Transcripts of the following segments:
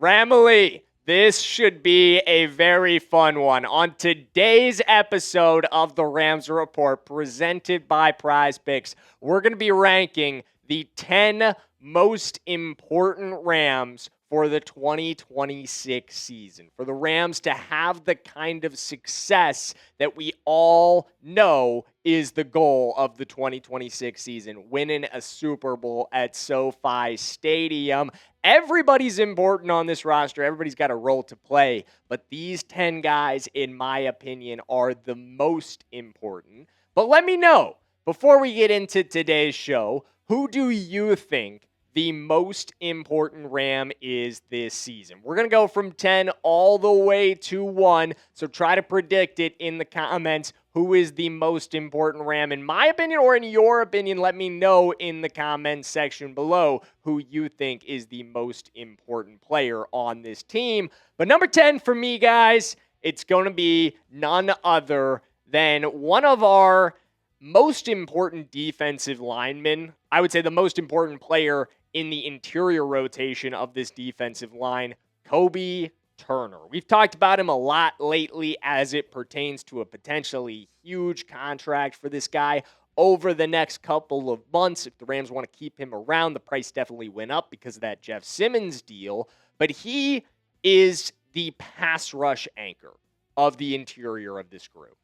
Family, this should be a very fun one. On today's episode of the Rams Report, presented by Prize Picks, we're going to be ranking the 10 most important Rams for the 2026 season. For the Rams to have the kind of success that we all know is the goal of the 2026 season, winning a Super Bowl at SoFi Stadium. Everybody's important on this roster. Everybody's got a role to play. But these 10 guys, in my opinion, are the most important. But let me know, before we get into today's show, who do you think the most important Ram is this season? We're going to go from 10 all the way to 1, so try to predict it in the comments. Who is the most important Ram, in my opinion, or in your opinion? Let me know in the comments section below who you think is the most important player on this team. But number 10 for me, guys, it's going to be none other than one of our most important defensive linemen. I would say the most important player in the interior rotation of this defensive line, Kobie Turner. We've talked about him a lot lately as it pertains to a potentially huge contract for this guy over the next couple of months. If the Rams want to keep him around, the price definitely went up because of that Jeff Simmons deal. But he is the pass rush anchor of the interior of this group.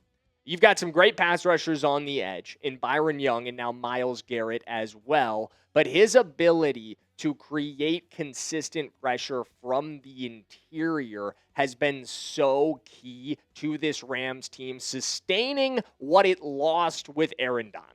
You've got some great pass rushers on the edge in Byron Young and now Myles Garrett as well. But his ability to create consistent pressure from the interior has been so key to this Rams team sustaining what it lost with Aaron Donald.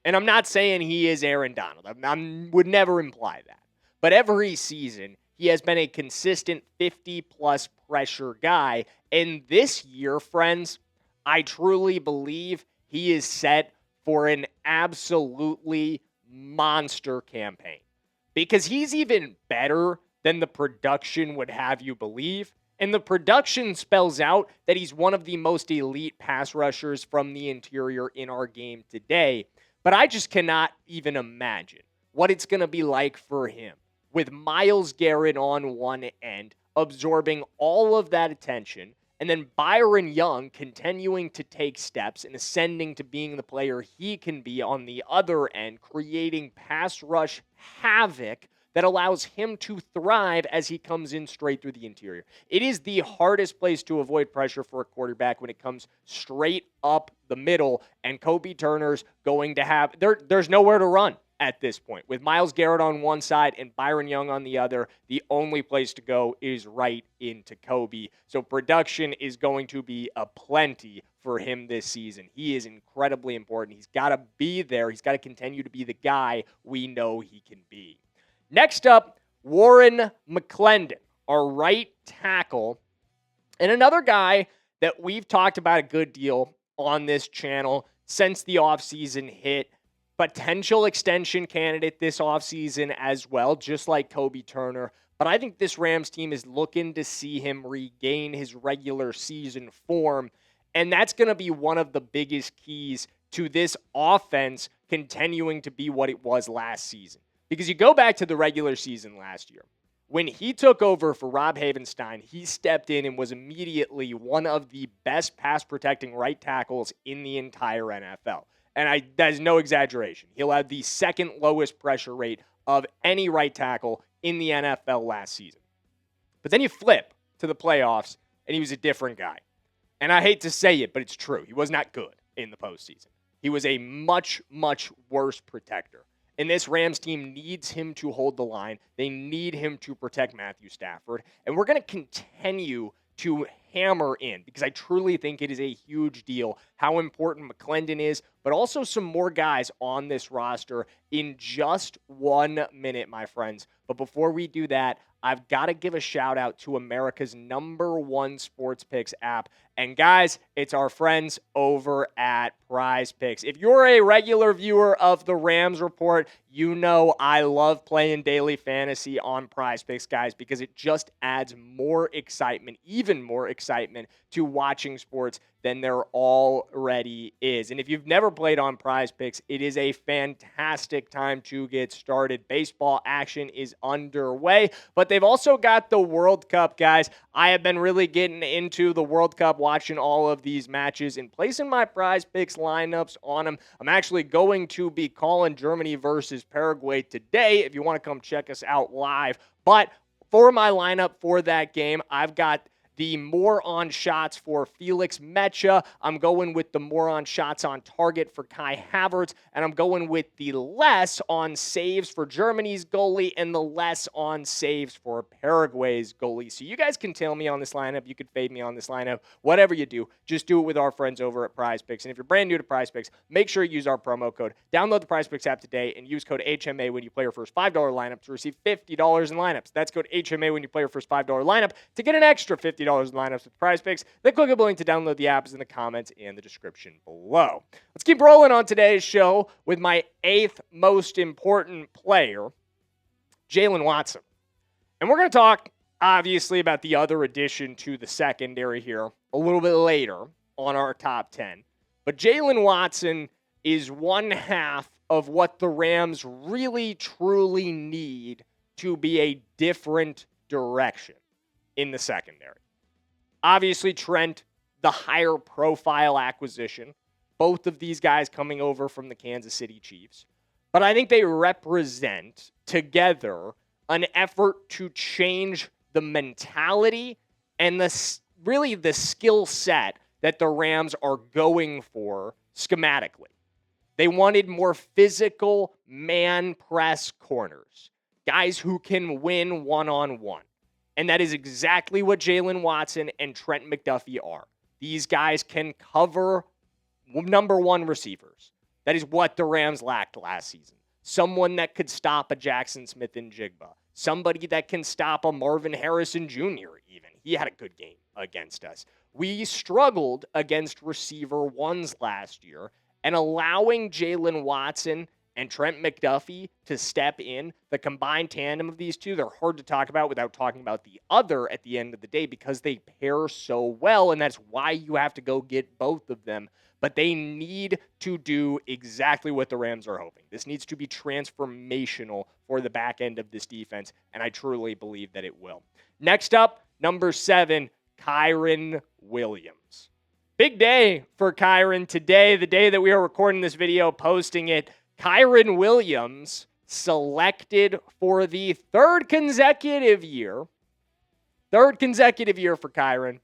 And I'm not saying he is Aaron Donald. I would never imply that. But every season, he has been a consistent 50-plus pressure guy. And this year, friends, I truly believe he is set for an absolutely monster campaign, because he's even better than the production would have you believe. And the production spells out that he's one of the most elite pass rushers from the interior in our game today. But I just cannot even imagine what it's going to be like for him with Myles Garrett on one end, absorbing all of that attention, and then Byron Young continuing to take steps and ascending to being the player he can be on the other end, creating pass rush havoc that allows him to thrive as he comes in straight through the interior. It is the hardest place to avoid pressure for a quarterback when it comes straight up the middle, and Kobie Turner's going to have, there's nowhere to run at this point. With Myles Garrett on one side and Byron Young on the other, the only place to go is right into Kobie. So production is going to be aplenty for him this season. He is incredibly important. He's got to be there. He's got to continue to be the guy we know he can be. Next up, Warren McClendon, our right tackle, and another guy that we've talked about a good deal on this channel since the offseason hit. Potential extension candidate this offseason as well, just like Kobie Turner. But I think this Rams team is looking to see him regain his regular season form, and that's going to be one of the biggest keys to this offense continuing to be what it was last season. Because you go back to the regular season last year, when he took over for Rob Havenstein, he stepped in and was immediately one of the best pass-protecting right tackles in the entire NFL. And that is no exaggeration. He'll have the second lowest pressure rate of any right tackle in the NFL last season. But then you flip to the playoffs, and he was a different guy. And I hate to say it, but it's true. He was not good in the postseason. He was a much, much worse protector. And this Rams team needs him to hold the line. They need him to protect Matthew Stafford. And we're going to continue to hammer in, because I truly think it is a huge deal how important McClendon is, but also some more guys on this roster in just 1 minute, my friends. But before we do that, I've got to give a shout out to America's #1 sports picks app. And guys, it's our friends over at Prize Picks. If you're a regular viewer of the Rams Report, you know I love playing daily fantasy on Prize Picks, guys, because it just adds more excitement, even more excitement to watching sports than there already is. And if you've never played on Prize Picks, it is a fantastic time to get started. Baseball action is underway, but they've also got the World Cup, guys. I have been really getting into the World Cup, watching all of these matches and placing my Prize Picks lineups on them. I'm actually going to be calling Germany versus Paraguay today if you want to come check us out live. But for my lineup for that game, I've got the more on shots for Felix Mecha. I'm going with the more on shots on target for Kai Havertz. And I'm going with the less on saves for Germany's goalie and the less on saves for Paraguay's goalie. So you guys can tell me on this lineup. You could fade me on this lineup. Whatever you do, just do it with our friends over at Prize Picks. And if you're brand new to Prize Picks, make sure you use our promo code. Download the Prize Picks app today and use code HMA when you play your first $5 lineup to receive $50 in lineups. That's code HMA when you play your first $5 lineup to get an extra $50 in lineups with Prize Picks. The clickable link to download the app is in the comments and the description below. Let's keep rolling on today's show with my 8th most important player, Jaylen Watson. And we're going to talk, obviously, about the other addition to the secondary here a little bit later on our top 10. But Jaylen Watson is one half of what the Rams really, truly need to be a different direction in the secondary. Obviously, Trent, the higher profile acquisition. Both of these guys coming over from the Kansas City Chiefs. But I think they represent together an effort to change the mentality and the skill set that the Rams are going for schematically. They wanted more physical man press corners, guys who can win one-on-one. And that is exactly what Jaylen Watson and Trent McDuffie are. These guys can cover number one receivers. That is what the Rams lacked last season. Someone that could stop a Jackson Smith-Njigba. Somebody that can stop a Marvin Harrison Jr. even. He had a good game against us. We struggled against receiver ones last year, and allowing Jaylen Watson and Trent McDuffie to step in, the combined tandem of these two, they're hard to talk about without talking about the other at the end of the day because they pair so well, and that's why you have to go get both of them. But they need to do exactly what the Rams are hoping. This needs to be transformational for the back end of this defense, and I truly believe that it will. Next up, number 7, Kyren Williams. Big day for Kyren today, the day that we are recording this video, posting it. Kyren Williams selected for the third consecutive year for Kyren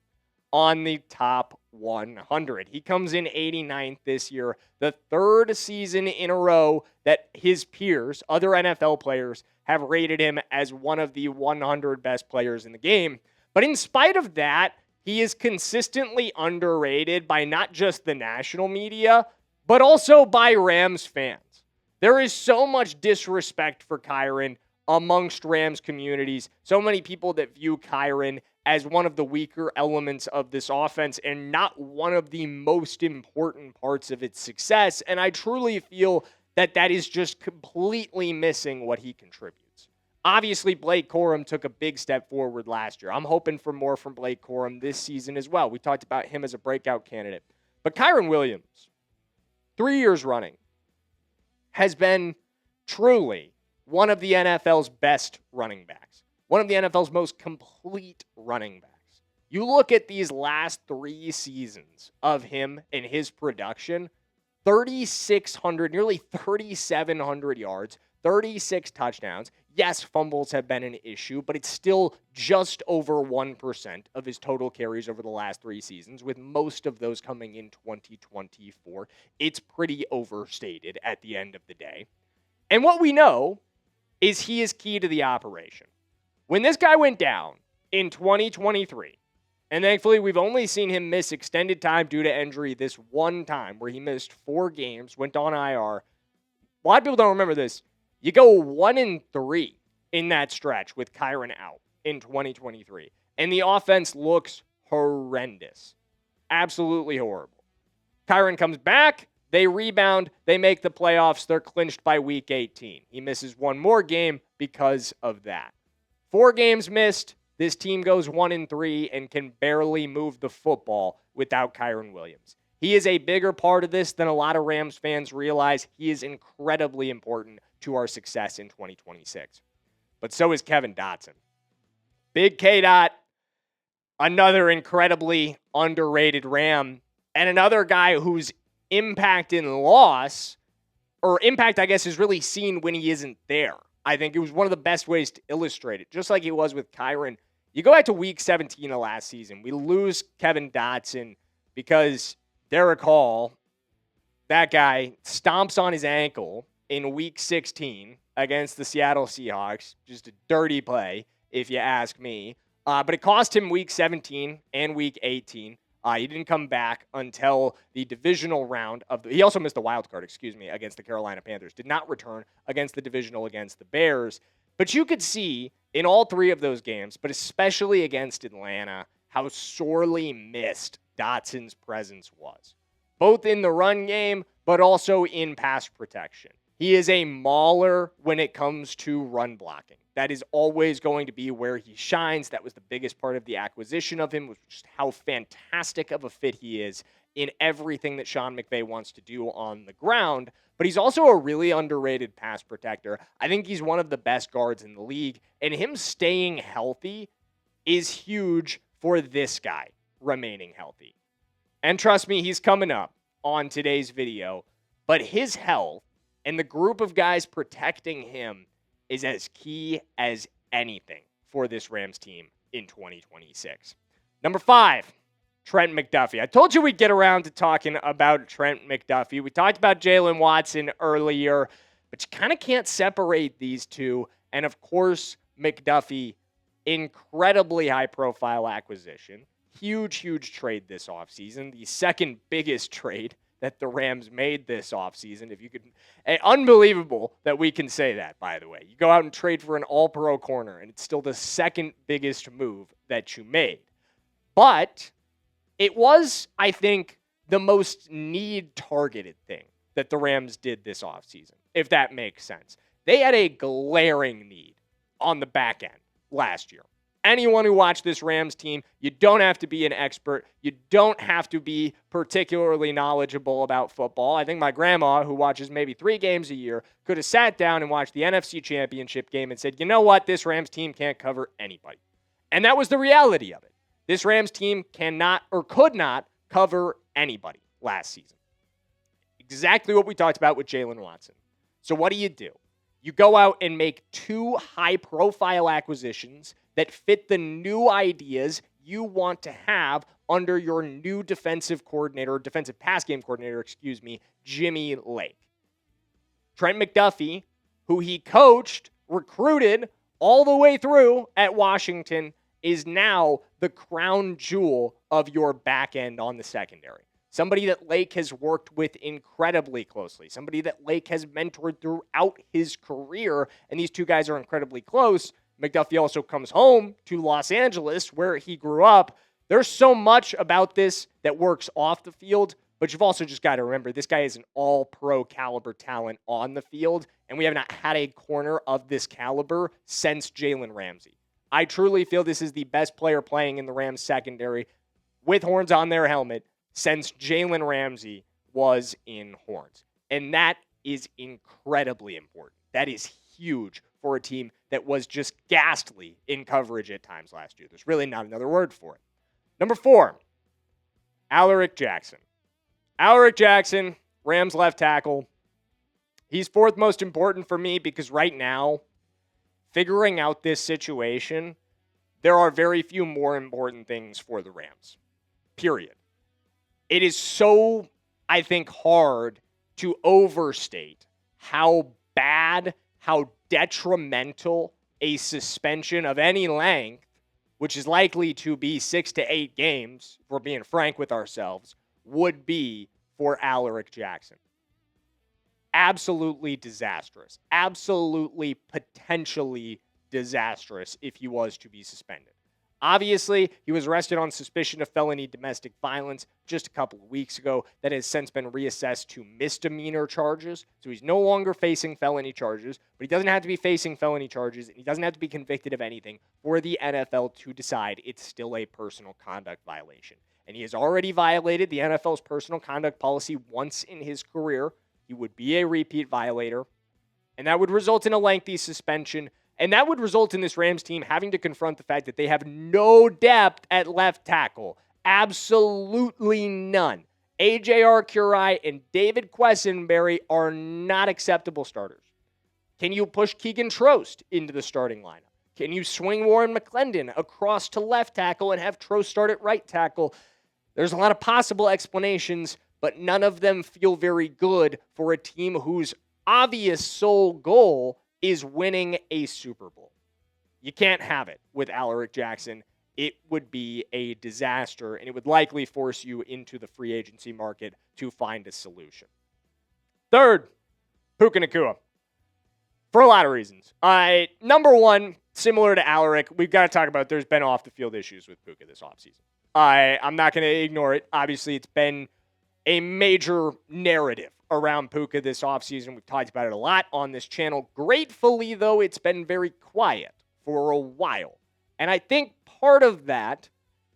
on the top 100. He comes in 89th this year, the third season in a row that his peers, other NFL players, have rated him as one of the 100 best players in the game. But in spite of that, he is consistently underrated by not just the national media, but also by Rams fans. There is so much disrespect for Kyren amongst Rams communities. So many people that view Kyren as one of the weaker elements of this offense and not one of the most important parts of its success. And I truly feel that that is just completely missing what he contributes. Obviously, Blake Corum took a big step forward last year. I'm hoping for more from Blake Corum this season as well. We talked about him as a breakout candidate. But Kyren Williams, 3 years running, has been truly one of the NFL's best running backs, one of the NFL's most complete running backs. You look at these last 3 seasons of him and his production, 3,600, nearly 3,700 yards, 36 touchdowns. Yes, fumbles have been an issue, but it's still just over 1% of his total carries over the last 3 seasons, with most of those coming in 2024. It's pretty overstated at the end of the day. And what we know is he is key to the operation. When this guy went down in 2023, and thankfully we've only seen him miss extended time due to injury this one time where he missed 4 games, went on IR. A lot of people don't remember this. You go 1-3 in that stretch with Kyren out in 2023. And the offense looks horrendous. Absolutely horrible. Kyren comes back. They rebound. They make the playoffs. They're clinched by week 18. He misses one more game because of that. 4 games missed. this team goes 1-3 and can barely move the football without Kyren Williams. He is a bigger part of this than a lot of Rams fans realize. He is incredibly important to our success in 2026. But so is Kevin Dotson. Big K-Dot, another incredibly underrated Ram, and another guy whose impact in loss, or impact, I guess, is really seen when he isn't there. I think it was one of the best ways to illustrate it, just like it was with Kyren. You go back to week 17 of last season. We lose Kevin Dotson because Derek Hall, that guy, stomps on his ankle in week 16 against the Seattle Seahawks. Just a dirty play, if you ask me. But it cost him week 17 and week 18. He didn't come back until the divisional round of he also missed the wild card, against the Carolina Panthers. Did not return against the divisional against the Bears. But you could see in all three of those games, but especially against Atlanta, how sorely missed Dotson's presence was. Both in the run game, but also in pass protection. He is a mauler when it comes to run blocking. That is always going to be where he shines. That was the biggest part of the acquisition of him, was just how fantastic of a fit he is in everything that Sean McVay wants to do on the ground. But he's also a really underrated pass protector. I think he's one of the best guards in the league, and him staying healthy is huge for this guy remaining healthy. And trust me, he's coming up on today's video, but his health and the group of guys protecting him is as key as anything for this Rams team in 2026. Number 5, Trent McDuffie. I told you we'd get around to talking about Trent McDuffie. We talked about Jaylen Watson earlier, but you kind of can't separate these two. And of course, McDuffie, incredibly high-profile acquisition. Huge trade this offseason. The second biggest trade that the Rams made this offseason. If you could, unbelievable that we can say that, by the way. You go out and trade for an all-pro corner, and it's still the second biggest move that you made. But it was, I think, the most need-targeted thing that the Rams did this offseason, if that makes sense. They had a glaring need on the back end last year. Anyone who watched this Rams team, you don't have to be an expert. You don't have to be particularly knowledgeable about football. I think my grandma, who watches maybe 3 games a year, could have sat down and watched the NFC Championship game and said, you know what, this Rams team can't cover anybody. And that was the reality of it. This Rams team cannot or could not cover anybody last season. Exactly what we talked about with Jaylen Watson. So what do? You go out and make 2 high-profile acquisitions that fit the new ideas you want to have under your new defensive pass game coordinator, Jimmy Lake. Trent McDuffie, who he coached, recruited all the way through at Washington, is now the crown jewel of your back end on the secondary. Somebody that Lake has worked with incredibly closely. Somebody that Lake has mentored throughout his career, and these two guys are incredibly close. McDuffie also comes home to Los Angeles, where he grew up. There's so much about this that works off the field, but you've also just got to remember this guy is an all-pro caliber talent on the field, and we have not had a corner of this caliber since Jalen Ramsey. I truly feel this is the best player playing in the Rams secondary with horns on their helmet since Jalen Ramsey was in horns. And that is incredibly important. That is huge for a team that was just ghastly in coverage at times last year. There's really not another word for it. Number 4, Alaric Jackson. Alaric Jackson, Rams left tackle. He's 4th most important for me because right now, figuring out this situation, there are very few more important things for the Rams. Period. It is so, I think, hard to overstate how bad, how detrimental a suspension of any length, which is likely to be 6 to 8 games, if we're being frank with ourselves, would be for Alaric Jackson. Absolutely disastrous. Absolutely potentially disastrous if he was to be suspended. Obviously, he was arrested on suspicion of felony domestic violence just a couple of weeks ago. That has since been reassessed to misdemeanor charges. So he's no longer facing felony charges, but he doesn't have to be facing felony charges, and he doesn't have to be convicted of anything for the NFL to decide it's still a personal conduct violation. And he has already violated the NFL's personal conduct policy once in his career. He would be a repeat violator, and that would result in a lengthy suspension. And that would result in this Rams team having to confront the fact that they have no depth at left tackle. Absolutely none. A.J. Arcuri and David Quessenberry are not acceptable starters. Can you push Keegan Trost into the starting lineup? Can you swing Warren McClendon across to left tackle and have Trost start at right tackle? There's a lot of possible explanations, but none of them feel very good for a team whose obvious sole goal is winning a Super Bowl. You can't have it with Alaric Jackson. It would be a disaster, and it would likely force you into the free agency market to find a solution. Third, Puka Nacua. For a lot of reasons. Number one, similar to Alaric, we've got to talk about there's been off-the-field issues with Puka this offseason. I'm not going to ignore it. Obviously, it's been a major narrative around Puka this offseason. We've talked about it a lot on this channel. Gratefully, though, it's been very quiet for a while. And I think part of that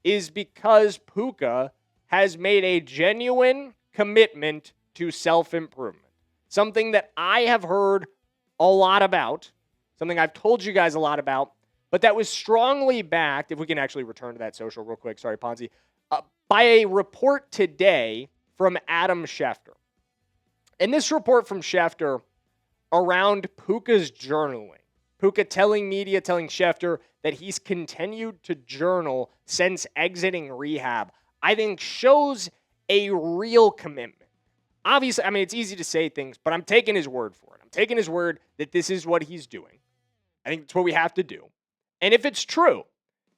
is because Puka has made a genuine commitment to self-improvement. Something that I have heard a lot about, something I've told you guys a lot about, but that was strongly backed, if we can actually return to that social real quick, sorry, Ponzi, by a report today from Adam Schefter. And this report from Schefter around Puka's journaling, Puka telling media, telling Schefter that he's continued to journal since exiting rehab, I think shows a real commitment. Obviously, I mean, it's easy to say things, but I'm taking his word for it. I'm taking his word that this is what he's doing. I think it's what we have to do. And if it's true,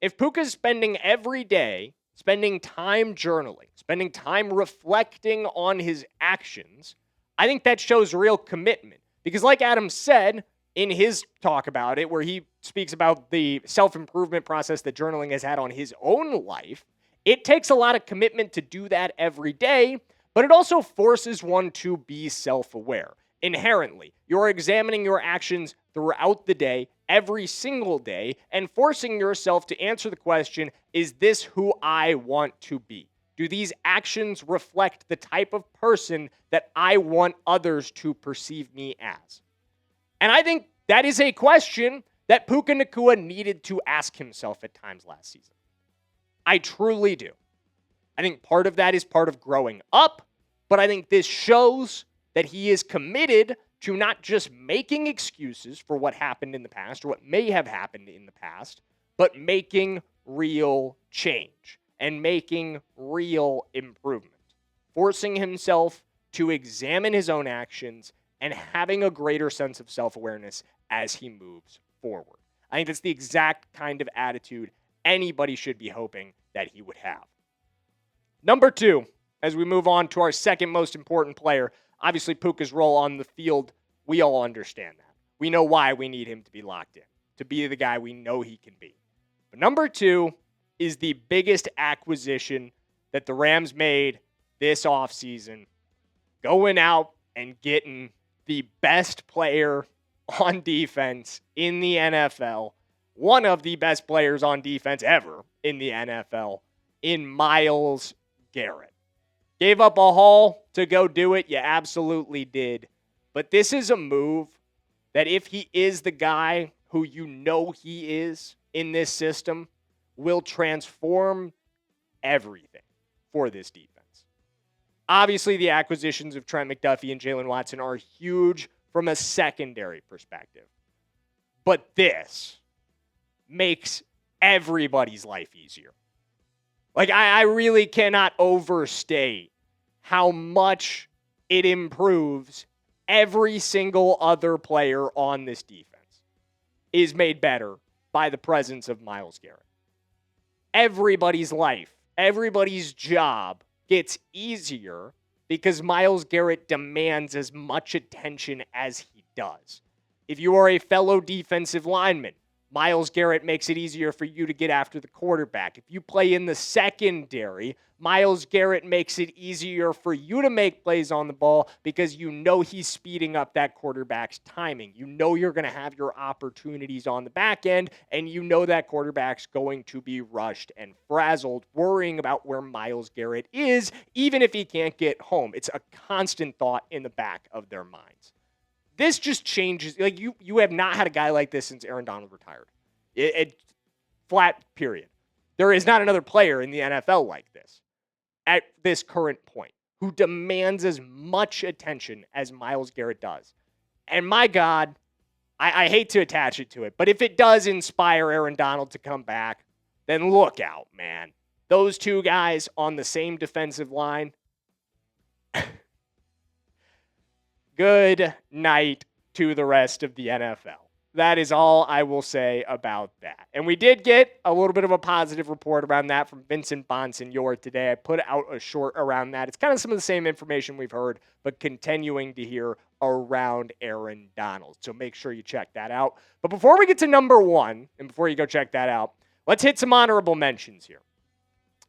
if Puka's spending every day, spending time journaling, spending time reflecting on his actions, I think that shows real commitment. Because like Adam said in his talk about it, where he speaks about the self-improvement process that journaling has had on his own life, it takes a lot of commitment to do that every day, but it also forces one to be self-aware. Inherently, you're examining your actions throughout the day, every single day, and forcing yourself to answer the question, is this who I want to be? Do these actions reflect the type of person that I want others to perceive me as? And I think that is a question that Puka Nacua needed to ask himself at times last season. I truly do. I think part of that is part of growing up, but I think this shows that he is committed to not just making excuses for what happened in the past or what may have happened in the past, but making real change and making real improvement, forcing himself to examine his own actions and having a greater sense of self-awareness as he moves forward. I think that's the exact kind of attitude anybody should be hoping that he would have. Number two, as we move on to our second most important player, obviously Puka's role on the field, we all understand that. We know why we need him to be locked in, to be the guy we know he can be. But number two is the biggest acquisition that the Rams made this offseason, going out and getting the best player on defense in the NFL, one of the best players on defense ever in the NFL, in Myles Garrett. Gave up a haul to go do it. You absolutely did. But this is a move that if he is the guy who you know he is in this system, will transform everything for this defense. Obviously, the acquisitions of Trent McDuffie and Jaylen Watson are huge from a secondary perspective. But this makes everybody's life easier. Like, I really cannot overstate how much it improves every single other player on this defense is made better by the presence of Myles Garrett. Everybody's life, everybody's job gets easier because Myles Garrett demands as much attention as he does. If you are a fellow defensive lineman, Myles Garrett makes it easier for you to get after the quarterback. If you play in the secondary, Myles Garrett makes it easier for you to make plays on the ball because you know he's speeding up that quarterback's timing. You know you're going to have your opportunities on the back end, and you know that quarterback's going to be rushed and frazzled, worrying about where Myles Garrett is, even if he can't get home. It's a constant thought in the back of their minds. This just changes. Like you have not had a guy like this since Aaron Donald retired. Flat period. There is not another player in the NFL like this at this current point who demands as much attention as Myles Garrett does. And my God, I hate to attach it to it, but if it does inspire Aaron Donald to come back, then look out, man. Those two guys on the same defensive line. Good night to the rest of the NFL. That is all I will say about that. And we did get a little bit of a positive report around that from Vincent Bonsignore today. I put out a short around that. It's kind of some of the same information we've heard, but continuing to hear around Aaron Donald. So make sure you check that out. But before we get to number one, and before you go check that out, let's hit some honorable mentions here.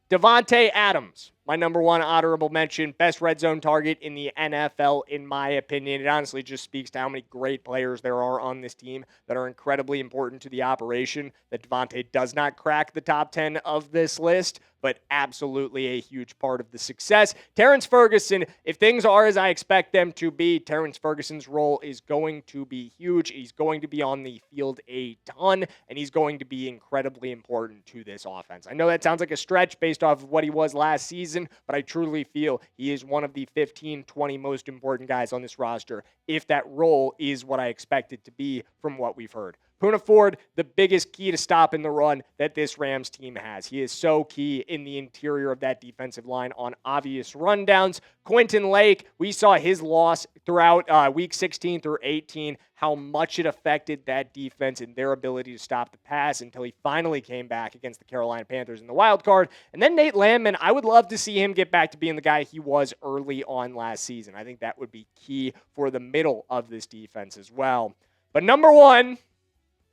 Davante Adams, my number one honorable mention, best red zone target in the NFL, in my opinion. It honestly just speaks to how many great players there are on this team that are incredibly important to the operation, that Davante does not crack the top 10 of this list, but absolutely a huge part of the success. Terrence Ferguson, if things are as I expect them to be, Terrence Ferguson's role is going to be huge. He's going to be on the field a ton, and he's going to be incredibly important to this offense. I know that sounds like a stretch based off of what he was last season, but I truly feel he is one of the 15, 20 most important guys on this roster if that role is what I expect it to be from what we've heard. Puka Nacua, the biggest key to stopping the run that this Rams team has. He is so key in the interior of that defensive line on obvious rundowns. Quentin Lake, we saw his loss throughout week 16 through 18, how much it affected that defense and their ability to stop the pass until he finally came back against the Carolina Panthers in the wild card. And then Nate Landman, I would love to see him get back to being the guy he was early on last season. I think that would be key for the middle of this defense as well. But number one,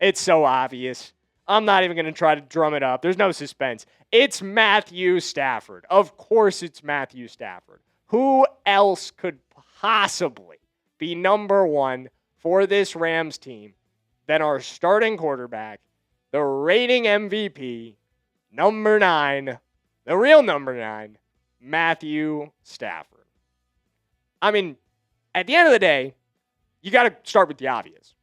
it's so obvious. I'm not even going to try to drum it up. There's no suspense. It's Matthew Stafford. Of course it's Matthew Stafford. Who else could possibly be number one for this Rams team than our starting quarterback, the reigning MVP, number 9, the real number 9, Matthew Stafford? I mean, at the end of the day, you got to start with the obvious.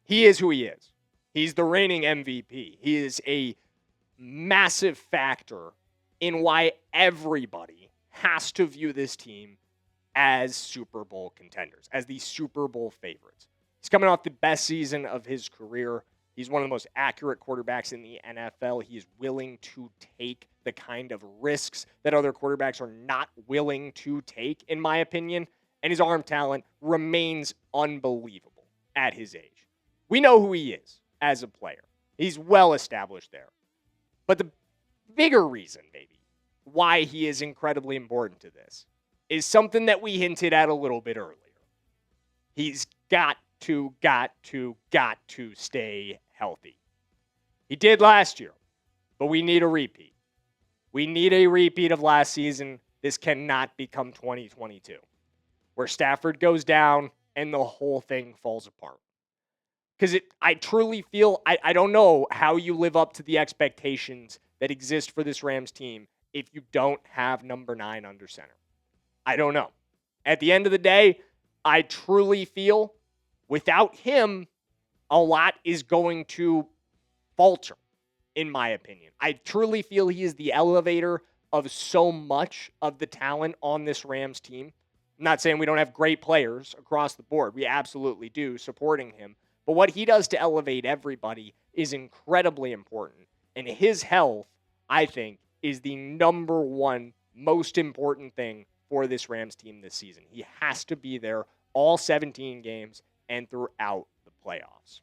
He is who he is. He's the reigning MVP. He is a massive factor in why everybody has to view this team as Super Bowl contenders, as the Super Bowl favorites. He's coming off the best season of his career. He's one of the most accurate quarterbacks in the NFL. He is willing to take the kind of risks that other quarterbacks are not willing to take, in my opinion. And his arm talent remains unbelievable at his age. We know who he is as a player. He's well established there. But the bigger reason, maybe, why he is incredibly important to this is something that we hinted at a little bit earlier. He's got to stay healthy. He did last year, but we need a repeat. We need a repeat of last season. This cannot become 2022, where Stafford goes down and the whole thing falls apart. Because I truly feel, I don't know how you live up to the expectations that exist for this Rams team if you don't have number 9 under center. I don't know. At the end of the day, I truly feel without him, a lot is going to falter, in my opinion. I truly feel he is the elevator of so much of the talent on this Rams team. I'm not saying we don't have great players across the board. We absolutely do, supporting him. But what he does to elevate everybody is incredibly important. And his health, I think, is the number one most important thing for this Rams team this season. He has to be there all 17 games and throughout the playoffs.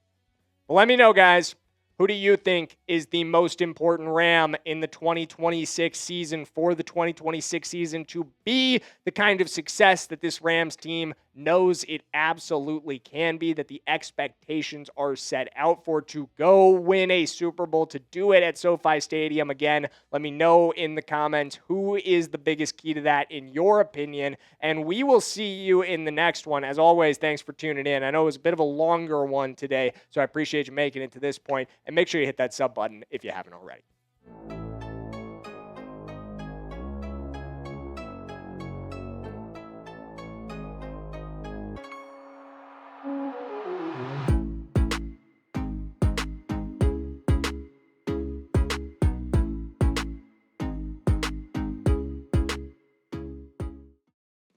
Well, let me know, guys. Who do you think is the most important Ram in the 2026 season for the 2026 season to be the kind of success that this Rams team knows it absolutely can be, that the expectations are set out for, to go win a Super Bowl, to do it at SoFi Stadium again? Let me know in the comments who is the biggest key to that in your opinion, and we will see you in the next one. As always, thanks for tuning in. I know it was a bit of a longer one today, so I appreciate you making it to this point, and make sure you hit that sub button if you haven't already.